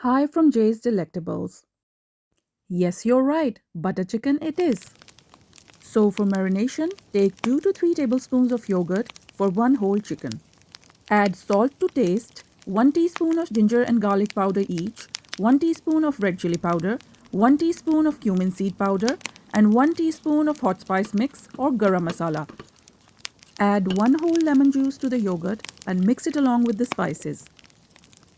Hi from Jay's Delectables. Yes, you're right, butter chicken it is. So for marination, take 2 to 3 tablespoons of yogurt for one whole chicken. Add salt to taste, 1 teaspoon of ginger and garlic powder each, 1 teaspoon of red chilli powder, 1 teaspoon of cumin seed powder, and 1 teaspoon of hot spice mix or garam masala. Add 1 whole lemon juice to the yogurt and mix it along with the spices.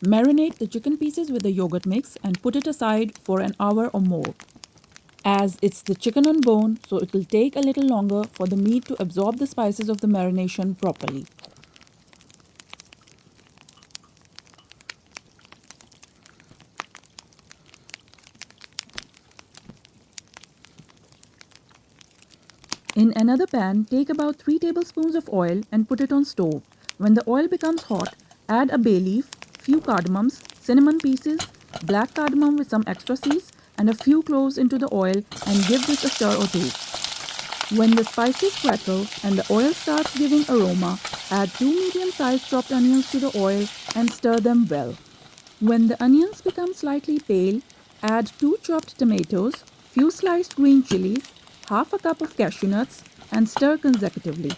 Marinate the chicken pieces with the yogurt mix and put it aside for an hour or more. As it's the chicken on bone, so it will take a little longer for the meat to absorb the spices of the marination properly. In another pan, take about 3 tablespoons of oil and put it on stove. When the oil becomes hot, add a bay leaf, few cardamoms, cinnamon pieces, black cardamom with some extra seeds, and a few cloves into the oil and give this a stir or two. When the spices crackle and the oil starts giving aroma, add 2 medium-sized chopped onions to the oil and stir them well. When the onions become slightly pale, add 2 chopped tomatoes, few sliced green chilies, half a cup of cashew nuts, and stir consecutively.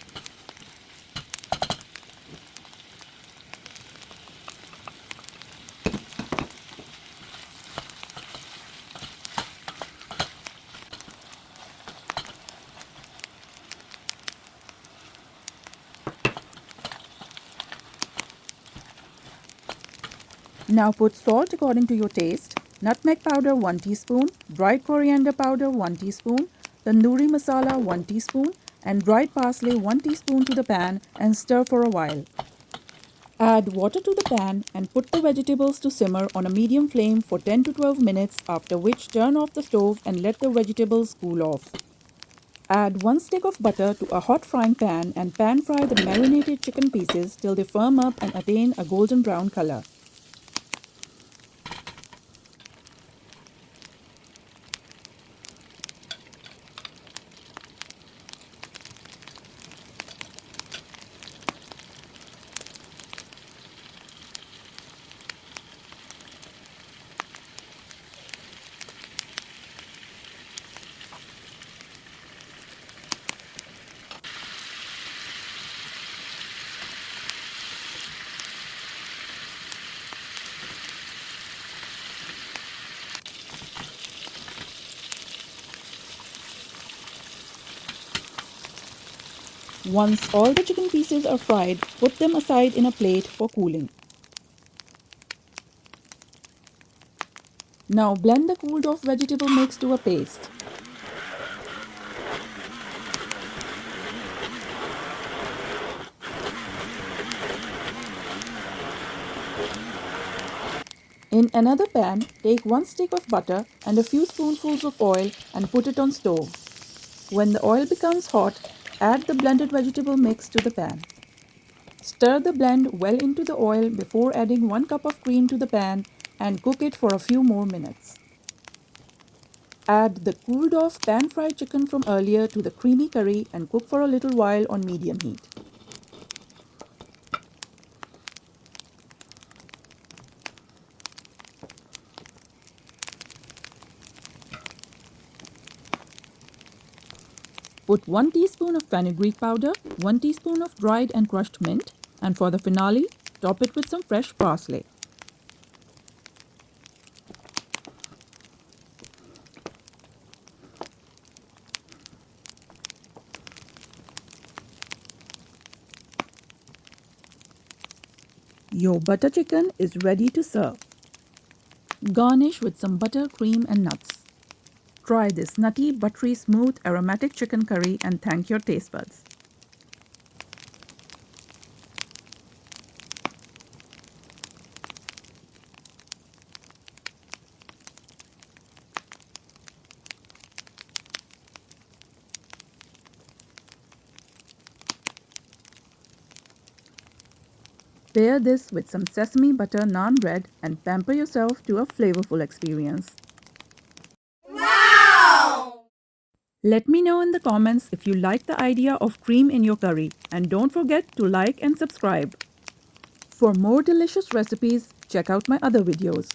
Now put salt according to your taste, nutmeg powder 1 teaspoon, dried coriander powder 1 teaspoon, tandoori masala 1 teaspoon, and dried parsley 1 teaspoon to the pan and stir for a while. Add water to the pan and put the vegetables to simmer on a medium flame for 10 to 12 minutes, after which turn off the stove and let the vegetables cool off. Add 1 stick of butter to a hot frying pan and pan fry the marinated chicken pieces till they firm up and attain a golden brown color. Once all the chicken pieces are fried, put them aside in a plate for cooling. Now blend the cooled off vegetable mix to a paste. In another pan, take 1 stick of butter and a few spoonfuls of oil and put it on stove. When the oil becomes hot, add the blended vegetable mix to the pan. Stir the blend well into the oil before adding 1 cup of cream to the pan and cook it for a few more minutes. Add the cooled off pan fried chicken from earlier to the creamy curry and cook for a little while on medium heat. Put 1 teaspoon of fenugreek powder, 1 teaspoon of dried and crushed mint, and for the finale, top it with some fresh parsley. Your butter chicken is ready to serve. Garnish with some butter, cream, and nuts. Try this nutty, buttery, smooth, aromatic chicken curry and thank your taste buds. Pair this with some sesame butter naan bread and pamper yourself to a flavorful experience. Wow! Let me know in the comments if you like the idea of cream in your curry, and don't forget to like and subscribe. For more delicious recipes, check out my other videos.